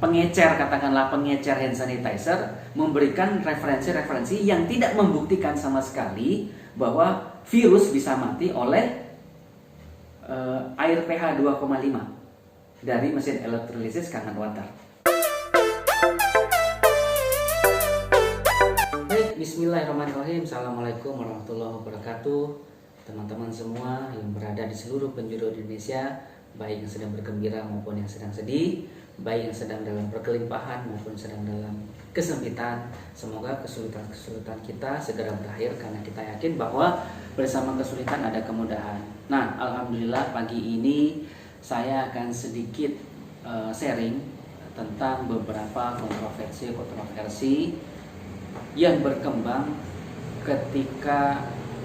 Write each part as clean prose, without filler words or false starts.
pengecer, katakanlah pengecer hand sanitizer, memberikan referensi-referensi yang tidak membuktikan sama sekali bahwa virus bisa mati oleh air pH 2,5 dari mesin elektrolisis Kangen Water. Baik, bismillahirrahmanirrahim. Assalamualaikum warahmatullahi wabarakatuh. Teman-teman semua yang berada di seluruh penjuru Indonesia, baik yang sedang bergembira maupun yang sedang sedih, baik yang sedang dalam perkelimpahan maupun sedang dalam kesempitan, semoga kesulitan-kesulitan kita segera berakhir, karena kita yakin bahwa bersama kesulitan ada kemudahan. Nah, alhamdulillah pagi ini saya akan sedikit sharing tentang beberapa kontroversi yang berkembang ketika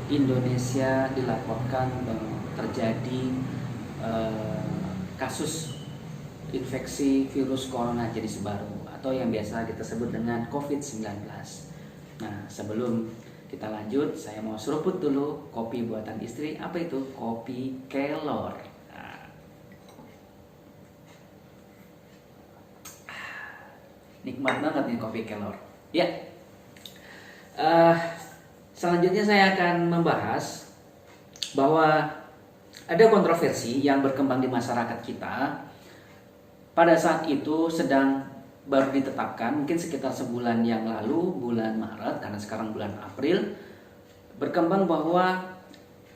Indonesia dilaporkan terjadi kasus infeksi virus corona jenis baru atau yang biasa kita sebut dengan COVID-19. Nah, sebelum kita lanjut, saya mau seruput dulu kopi buatan istri. Apa itu? Kopi Kelor. Nah, nikmat banget nih kopi Kelor. Ya. Selanjutnya saya akan membahas bahwa ada kontroversi yang berkembang di masyarakat kita. Pada saat itu baru ditetapkan, mungkin sekitar sebulan yang lalu, bulan Maret, karena sekarang bulan April, berkembang bahwa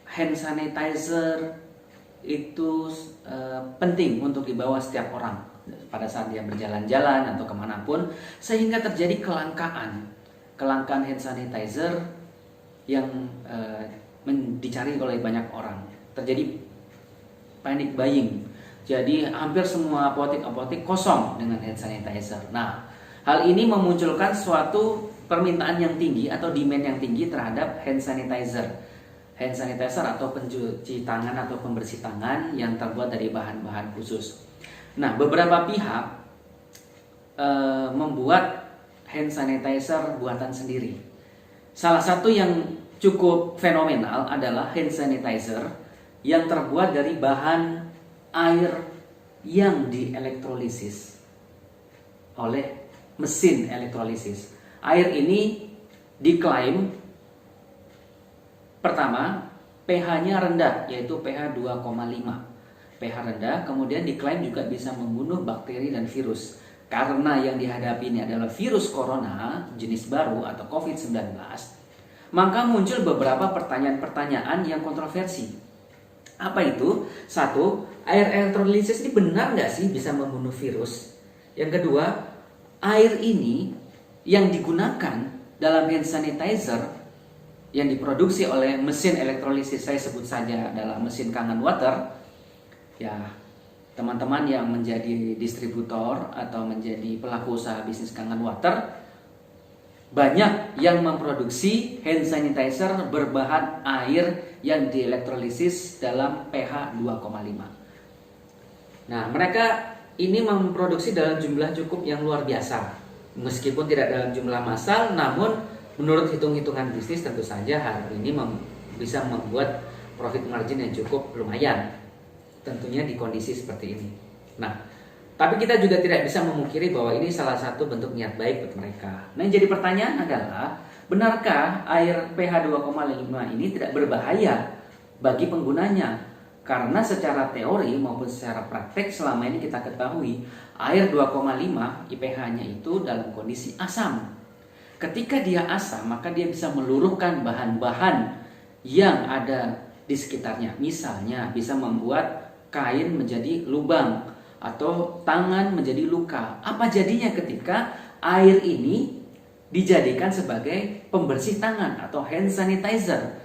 hand sanitizer itu penting untuk dibawa setiap orang pada saat dia berjalan-jalan atau kemanapun, sehingga terjadi kelangkaan hand sanitizer yang dicari oleh banyak orang. Terjadi panic buying. Jadi hampir semua apotek kosong dengan hand sanitizer. Nah, hal ini memunculkan suatu permintaan yang tinggi atau demand yang tinggi terhadap hand sanitizer. Hand sanitizer atau pencuci tangan atau pembersih tangan yang terbuat dari bahan-bahan khusus. Nah, beberapa pihak membuat hand sanitizer buatan sendiri. Salah satu yang cukup fenomenal adalah hand sanitizer yang terbuat dari bahan air yang dielektrolisis oleh mesin elektrolisis. Air ini diklaim pertama pH-nya rendah, yaitu pH 2,5. pH rendah, kemudian diklaim juga bisa membunuh bakteri dan virus. Karena yang dihadapi ini adalah virus corona jenis baru atau COVID-19, maka muncul beberapa pertanyaan-pertanyaan yang kontroversi. Apa itu? Satu, air elektrolisis ini benar nggak sih bisa membunuh virus? Yang kedua, air ini yang digunakan dalam hand sanitizer yang diproduksi oleh mesin elektrolisis, saya sebut saja adalah mesin Kangen Water. Ya, teman-teman yang menjadi distributor atau menjadi pelaku usaha bisnis Kangen Water, banyak yang memproduksi hand sanitizer berbahan air yang dielektrolisis dalam pH 2,5. Nah, mereka ini memproduksi dalam jumlah cukup yang luar biasa. Meskipun tidak dalam jumlah massal, namun menurut hitung-hitungan bisnis tentu saja hal ini bisa membuat profit margin yang cukup lumayan. Tentunya di kondisi seperti ini. Nah, tapi kita juga tidak bisa memungkiri bahwa ini salah satu bentuk niat baik buat mereka. Nah, yang jadi pertanyaan adalah, benarkah air pH 2,5 ini tidak berbahaya bagi penggunanya? Karena secara teori maupun secara praktek selama ini kita ketahui air 2,5 IPH-nya itu dalam kondisi asam. Ketika dia asam, maka dia bisa meluruhkan bahan-bahan yang ada di sekitarnya. Misalnya bisa membuat kain menjadi lubang atau tangan menjadi luka. Apa jadinya ketika air ini dijadikan sebagai pembersih tangan atau hand sanitizer?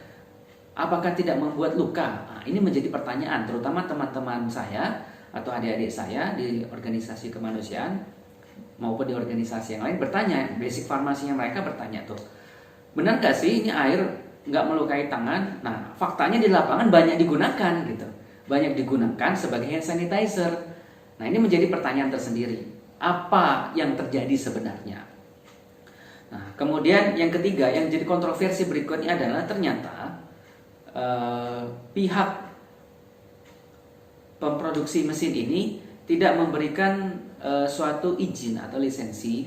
Apakah tidak membuat luka? Nah, ini menjadi pertanyaan, terutama teman-teman saya atau adik-adik saya di organisasi kemanusiaan maupun di organisasi yang lain bertanya, basic farmasinya mereka bertanya tuh, benar gak sih ini air nggak melukai tangan? Nah, faktanya di lapangan banyak digunakan gitu, banyak digunakan sebagai hand sanitizer. Nah, ini menjadi pertanyaan tersendiri, apa yang terjadi sebenarnya? Nah, kemudian yang ketiga yang jadi kontroversi berikutnya adalah ternyata pihak pemproduksi mesin ini tidak memberikan suatu izin atau lisensi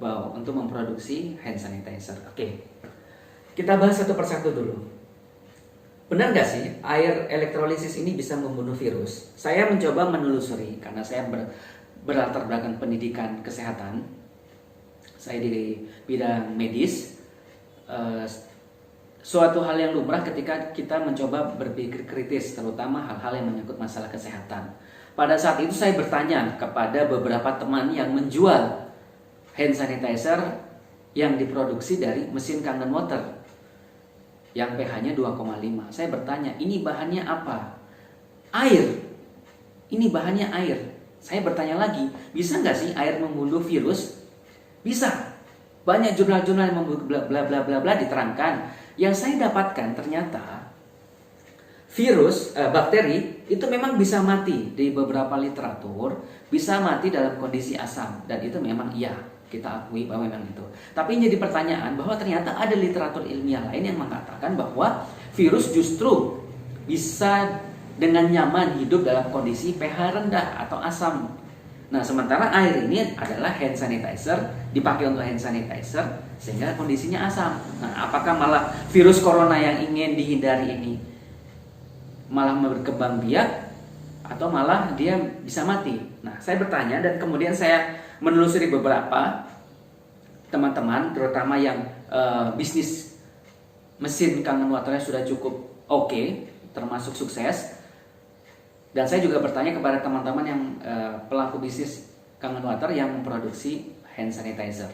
bahwa untuk memproduksi hand sanitizer. Oke, kita bahas satu persatu dulu. Benar nggak sih air elektrolisis ini bisa membunuh virus? Saya mencoba menelusuri karena saya berlatar belakang pendidikan kesehatan. Saya di bidang medis. Suatu hal yang lumrah ketika kita mencoba berpikir kritis, terutama hal-hal yang menyangkut masalah kesehatan. Pada saat itu saya bertanya kepada beberapa teman yang menjual hand sanitizer yang diproduksi dari mesin Kangen Water yang pH-nya 2,5. Saya bertanya, ini bahannya apa? Air. Ini bahannya air. Saya bertanya lagi, bisa nggak sih air membunuh virus? Bisa. Banyak jurnal-jurnal yang bla bla bla bla diterangkan. Yang saya dapatkan ternyata virus, bakteri itu memang bisa mati di beberapa literatur, bisa mati dalam kondisi asam, dan itu memang iya, kita akui bahwa memang itu. Tapi jadi pertanyaan bahwa ternyata ada literatur ilmiah lain yang mengatakan bahwa virus justru bisa dengan nyaman hidup dalam kondisi pH rendah atau asam. Nah, sementara air ini adalah hand sanitizer, dipakai untuk hand sanitizer sehingga kondisinya asam. Nah, apakah malah virus corona yang ingin dihindari ini malah berkembang biak atau malah dia bisa mati? Nah, saya bertanya dan kemudian saya menelusuri beberapa teman-teman, terutama yang bisnis mesin Kangen Waternya sudah cukup oke, termasuk sukses. Dan saya juga bertanya kepada teman-teman yang pelaku bisnis Kangen Water yang memproduksi hand sanitizer.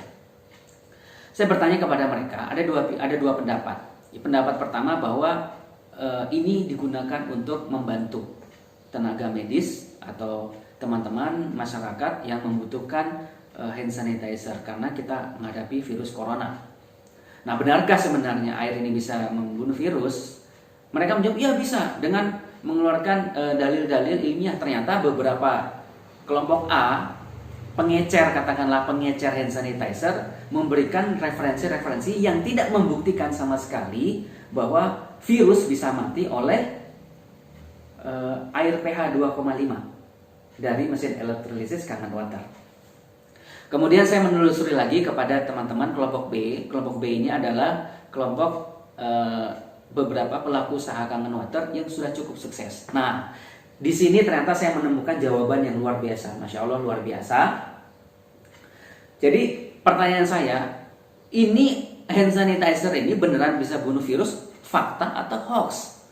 Saya bertanya kepada mereka, ada dua pendapat. Pendapat pertama bahwa ini digunakan untuk membantu tenaga medis atau teman-teman masyarakat yang membutuhkan hand sanitizer karena kita menghadapi virus corona. Nah, benarkah sebenarnya air ini bisa membunuh virus? Mereka menjawab, ya bisa, dengan mengeluarkan dalil-dalil ilmiah. Ternyata beberapa kelompok A, katakanlah pengecer hand sanitizer, memberikan referensi-referensi yang tidak membuktikan sama sekali bahwa virus bisa mati oleh air pH 2,5 dari mesin elektrolisis Kangen Water. Kemudian saya menelusuri lagi kepada teman-teman kelompok B. Kelompok B ini adalah kelompok beberapa pelaku usaha Kangen Water yang sudah cukup sukses. Nah, di sini ternyata saya menemukan jawaban yang luar biasa. Masya Allah, luar biasa. Jadi pertanyaan saya, ini hand sanitizer ini beneran bisa bunuh virus, fakta atau hoax?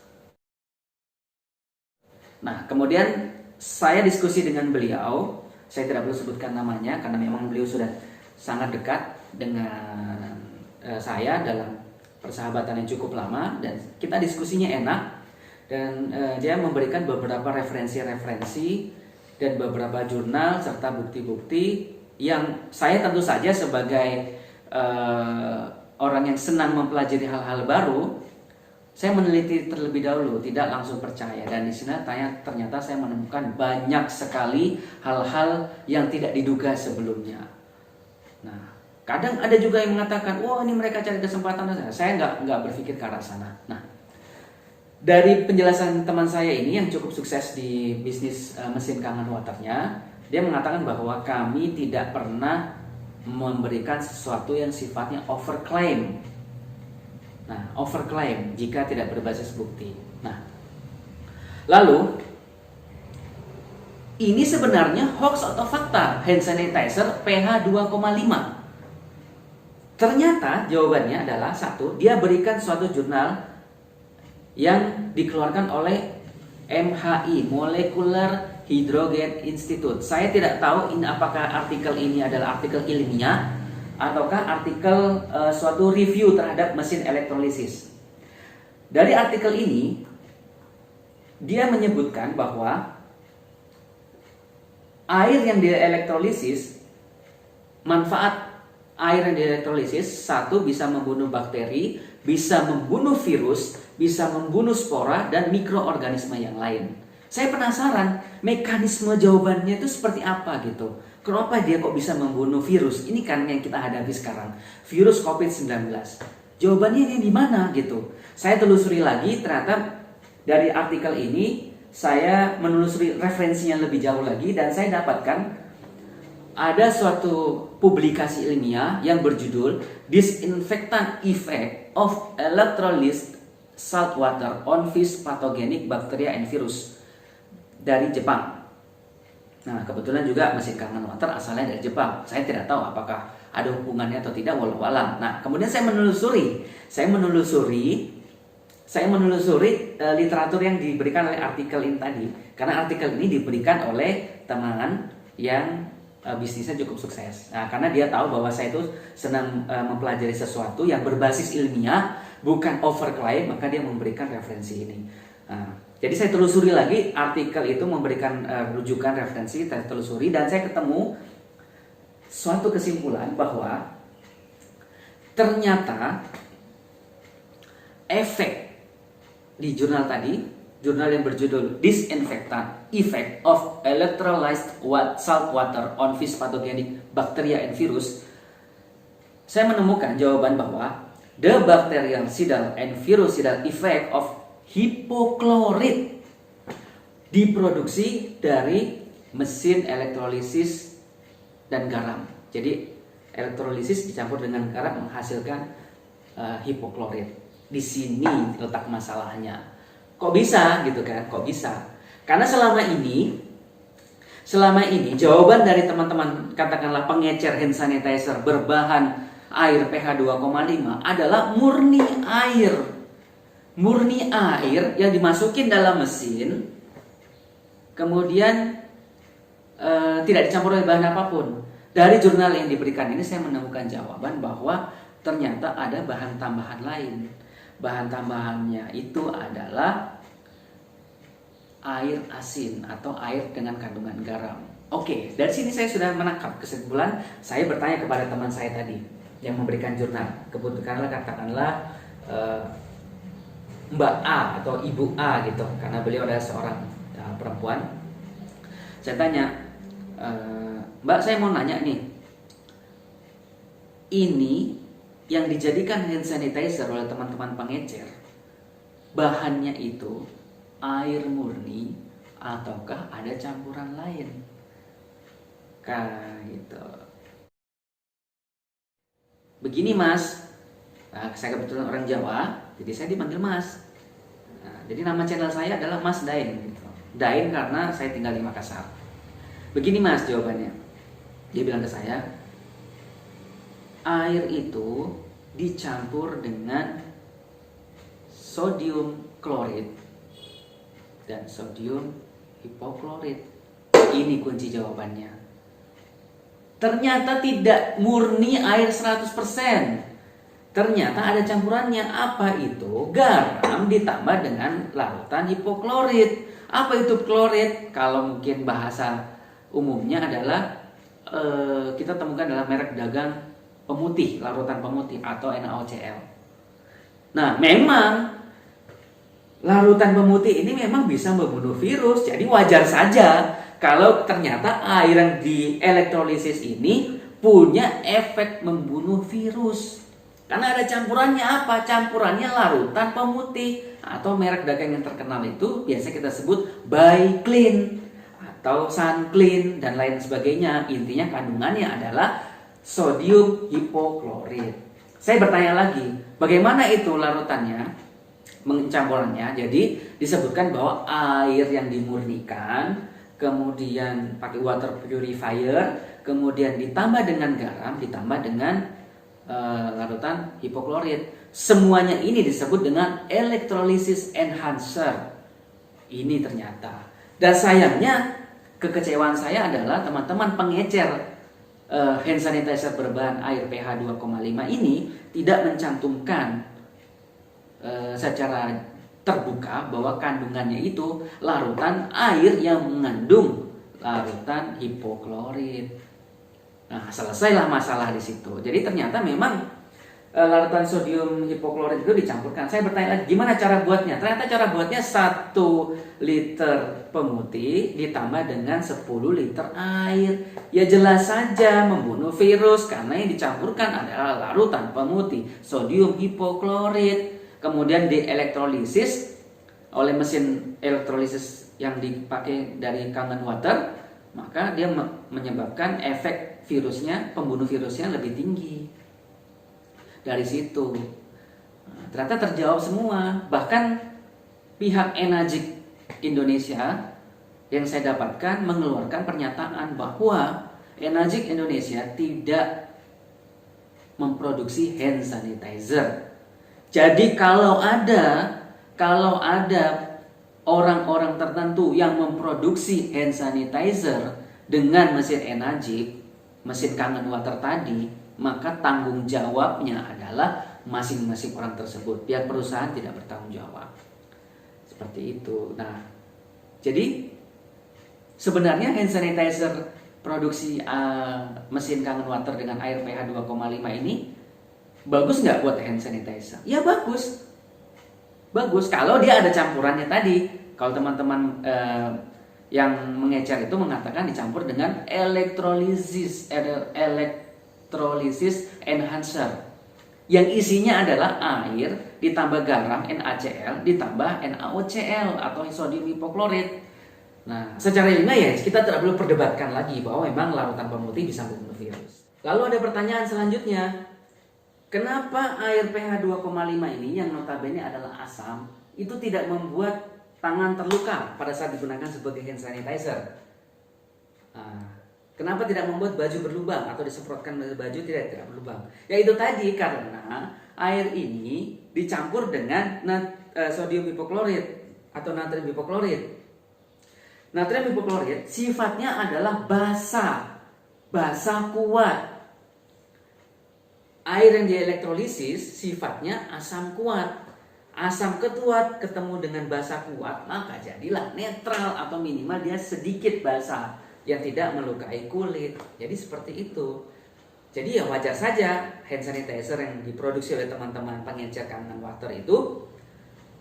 Nah, kemudian saya diskusi dengan beliau. Saya tidak perlu sebutkan namanya karena memang beliau sudah sangat dekat dengan saya dalam persahabatan yang cukup lama, dan kita diskusinya enak, dan dia memberikan beberapa referensi-referensi dan beberapa jurnal serta bukti-bukti yang saya tentu saja sebagai orang yang senang mempelajari hal-hal baru, saya meneliti terlebih dahulu, tidak langsung percaya. Dan di sini ternyata saya menemukan banyak sekali hal-hal yang tidak diduga sebelumnya. Nah, kadang ada juga yang mengatakan, wah ini mereka cari kesempatan. Saya nggak berpikir ke arah sana. Nah, dari penjelasan teman saya ini yang cukup sukses di bisnis mesin Kangen Waternya, dia mengatakan bahwa kami tidak pernah memberikan sesuatu yang sifatnya overclaim. Nah, overclaim jika tidak berbasis bukti. Nah, lalu ini sebenarnya hoax atau fakta hand sanitizer pH 2,5? Ternyata jawabannya adalah satu, dia berikan suatu jurnal yang dikeluarkan oleh MHI, Molecular Hydrogen Institute. Saya tidak tahu apakah artikel ini adalah artikel ilmiah ataukah artikel suatu review terhadap mesin elektrolisis. Dari artikel ini, dia menyebutkan bahwa air yang dielektrolisis, manfaat air yang dielektrolisis, satu, bisa membunuh bakteri, bisa membunuh virus, bisa membunuh spora dan mikroorganisme yang lain. Saya penasaran mekanisme jawabannya itu seperti apa gitu. Kenapa dia kok bisa membunuh virus? Ini kan yang kita hadapi sekarang, virus COVID-19. Jawabannya ini di mana gitu. Saya telusuri lagi, ternyata dari artikel ini saya menelusuri referensinya lebih jauh lagi, dan saya dapatkan ada suatu publikasi ilmiah yang berjudul Disinfectant Effect of Electrolyzed Salt Water on Fish Pathogenic Bacteria and Virus dari Jepang. Nah, kebetulan juga mesin Kangen Water asalnya dari Jepang. Saya tidak tahu apakah ada hubungannya atau tidak, walau alam. Nah, kemudian saya menelusuri literatur yang diberikan oleh artikel ini tadi, karena artikel ini diberikan oleh teman yang bisnisnya cukup sukses. Nah, karena dia tahu bahwa saya itu senang mempelajari sesuatu yang berbasis ilmiah, bukan overclaim, maka dia memberikan referensi ini. Nah, jadi saya telusuri lagi, artikel itu memberikan rujukan referensi, saya telusuri dan saya ketemu suatu kesimpulan bahwa ternyata efek di jurnal tadi, jurnal yang berjudul Disinfectant Effect of Electrolyzed Salt Water on Fish Pathogenic Bacteria and Virus, saya menemukan jawaban bahwa the bactericidal and virucidal effect of hipoklorit diproduksi dari mesin elektrolisis dan garam. Jadi elektrolisis dicampur dengan garam menghasilkan hipoklorit. Di sini letak masalahnya. Kok bisa gitu kan? Kok bisa? Karena selama ini jawaban dari teman-teman katakanlah pengecer hand sanitizer berbahan air pH 2,5 adalah murni air. Murni air yang dimasukin dalam mesin, kemudian tidak dicampur oleh bahan apapun. Dari jurnal yang diberikan ini saya menemukan jawaban bahwa ternyata ada bahan tambahan lain. Bahan tambahannya itu adalah air asin atau air dengan kandungan garam. Oke, dari sini saya sudah menangkap kesimpulan. Saya bertanya kepada teman saya tadi yang memberikan jurnal. Katakanlah Mbak A atau Ibu A gitu, karena beliau adalah seorang perempuan. Saya tanya, Mbak, saya mau nanya nih, ini yang dijadikan hand sanitizer oleh teman-teman pengecer, bahannya itu air murni ataukah ada campuran lain? Kayak gitu. Begini Mas, saya kebetulan orang Jawa, jadi saya dipanggil Mas. Nah, jadi nama channel saya adalah Mas Dain. Gitu. Dain karena saya tinggal di Makassar. Begini Mas jawabannya. Dia bilang ke saya, air itu dicampur dengan sodium klorid dan sodium hipoklorit. Ini kunci jawabannya. Ternyata tidak murni air 100%. Ternyata ada campurannya. Apa itu? Garam ditambah dengan larutan hipoklorit. Apa itu klorid? Kalau mungkin bahasa umumnya adalah kita temukan dalam merek dagang pemutih, larutan pemutih atau NaOCl. Nah, memang larutan pemutih ini memang bisa membunuh virus. Jadi wajar saja kalau ternyata air yang di elektrolisis ini punya efek membunuh virus. Karena ada campurannya apa? Campurannya larutan pemutih atau merek dagang yang terkenal itu biasa kita sebut By-Clean atau Sun-Clean dan lain sebagainya. Intinya kandungannya adalah sodium hipoklorit. Saya bertanya lagi, bagaimana itu larutannya, campurannya? Jadi disebutkan bahwa air yang dimurnikan, kemudian pakai water purifier, kemudian ditambah dengan garam, ditambah dengan larutan hipoklorit. Semuanya ini disebut dengan electrolysis enhancer. Ini ternyata. Dan sayangnya kekecewaan saya adalah teman-teman pengecer hand sanitizer berbahan air pH 2,5 ini tidak mencantumkan secara terbuka bahwa kandungannya itu larutan air yang mengandung larutan hipoklorit. Nah, selesailah masalah di situ. Jadi ternyata memang larutan sodium hipoklorit itu dicampurkan. Saya bertanya lagi, gimana cara buatnya? Ternyata cara buatnya 1 liter pemutih ditambah dengan 10 liter air. Ya jelas saja membunuh virus karena yang dicampurkan adalah larutan pemutih sodium hipoklorit. Kemudian dielektrolisis oleh mesin elektrolisis yang dipakai dari Kangen Water. maka dia menyebabkan efek virusnya, pembunuh virusnya lebih tinggi. Dari situ ternyata terjawab semua. Bahkan pihak Enagic Indonesia yang saya dapatkan mengeluarkan pernyataan bahwa Enagic Indonesia tidak memproduksi hand sanitizer. Jadi kalau ada orang-orang tertentu yang memproduksi hand sanitizer dengan mesin Enagic, mesin Kangen Water tadi, maka tanggung jawabnya adalah masing-masing orang tersebut. Pihak perusahaan tidak bertanggung jawab. Seperti itu. Nah, jadi sebenarnya hand sanitizer produksi mesin Kangen Water dengan air pH 2,5 ini bagus nggak buat hand sanitizer? Ya bagus. Bagus kalau dia ada campurannya tadi. Kalau teman-teman yang mengecer itu mengatakan dicampur dengan elektrolisis enhancer yang isinya adalah air ditambah garam NaCl ditambah NaOCl atau sodium hipoklorit. Nah, secara ilmiah ya kita tidak perlu perdebatkan lagi bahwa memang larutan pemutih bisa membunuh virus. Lalu ada pertanyaan selanjutnya, kenapa air pH 2,5 ini yang notabene adalah asam itu tidak membuat tangan terluka pada saat digunakan sebagai hand sanitizer? Kenapa tidak membuat baju berlubang atau disemprotkan baju tidak berlubang? Ya itu tadi, karena air ini dicampur dengan sodium hipoklorit atau natrium hipoklorit. Natrium hipoklorit sifatnya adalah basa kuat. Air yang dielektrolisis sifatnya asam kuat. Asam ketuat ketemu dengan basa kuat, maka jadilah netral atau minimal dia sedikit basa yang tidak melukai kulit. Jadi seperti itu. Jadi ya wajar saja hand sanitizer yang diproduksi oleh teman-teman pengecer Kangen Water itu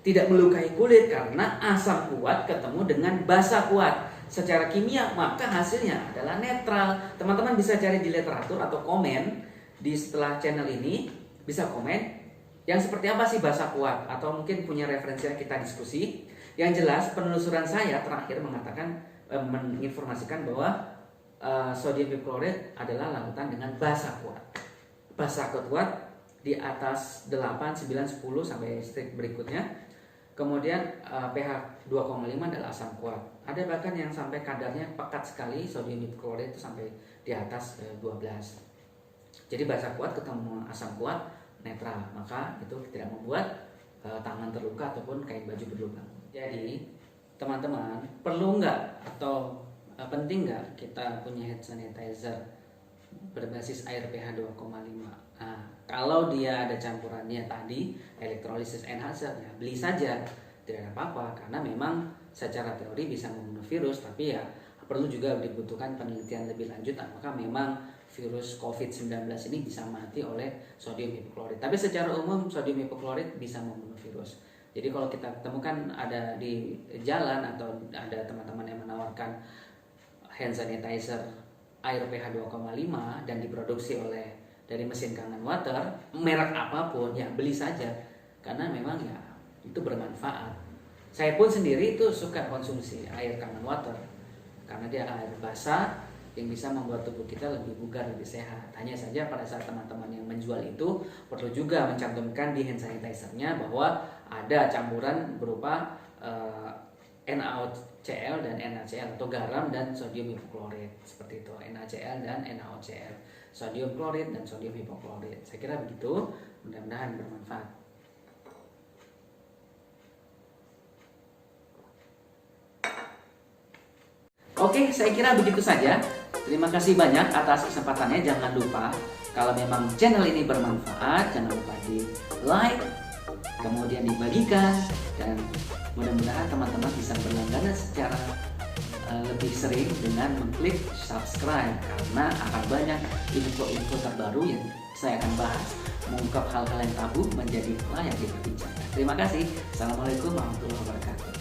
tidak melukai kulit karena asam kuat ketemu dengan basa kuat. Secara kimia maka hasilnya adalah netral. Teman-teman bisa cari di literatur atau komen di setelah channel ini, bisa komen yang seperti apa sih basa kuat, atau mungkin punya referensi yang kita diskusi. Yang jelas penelusuran saya terakhir mengatakan menginformasikan bahwa sodium hipoklorit adalah larutan dengan basa kuat. Basa kuat di atas 8, 9, 10 sampai step berikutnya. Kemudian pH 2,5 adalah asam kuat. Ada bahkan yang sampai kadarnya pekat sekali, sodium hipoklorit itu sampai di atas 12. Jadi basa kuat ketemu asam kuat netral, maka itu tidak membuat tangan terluka ataupun kain baju berlubang. Jadi teman-teman, perlu nggak atau penting nggak kita punya hand sanitizer berbasis air pH 2,5? Nah, kalau dia ada campurannya tadi elektrolisis enhancer, ya beli saja, tidak ada apa-apa, karena memang secara teori bisa membunuh virus, tapi ya perlu juga dibutuhkan penelitian lebih lanjut apakah memang virus COVID-19 ini bisa mati oleh sodium hipoklorit. Tapi secara umum sodium hipoklorit bisa membunuh virus. Jadi kalau kita temukan ada di jalan atau ada teman-teman yang menawarkan hand sanitizer air pH 2,5 dan diproduksi dari mesin Kangen Water, merek apapun, ya beli saja. Karena memang ya itu bermanfaat. Saya pun sendiri itu suka konsumsi air Kangen Water karena dia air basah yang bisa membuat tubuh kita lebih bugar, lebih sehat. Hanya saja pada saat teman-teman yang menjual itu perlu juga mencantumkan di hand sanitizer-nya bahwa ada campuran berupa NaOCl dan NaCl atau garam dan sodium hipoklorit. Seperti itu, NaCl dan NaOCl, sodium klorit dan sodium hipoklorit. Saya kira begitu, mudah-mudahan bermanfaat. Oke, saya kira begitu saja. Terima kasih banyak atas kesempatannya. Jangan lupa kalau memang channel ini bermanfaat, jangan lupa di like, kemudian dibagikan, dan mudah-mudahan teman-teman bisa berlangganan secara lebih sering dengan mengklik subscribe, karena akan banyak info-info terbaru yang saya akan bahas, mengungkap hal-hal yang tabu menjadi layak diperbincangkan. Terima kasih. Assalamualaikum warahmatullahi wabarakatuh.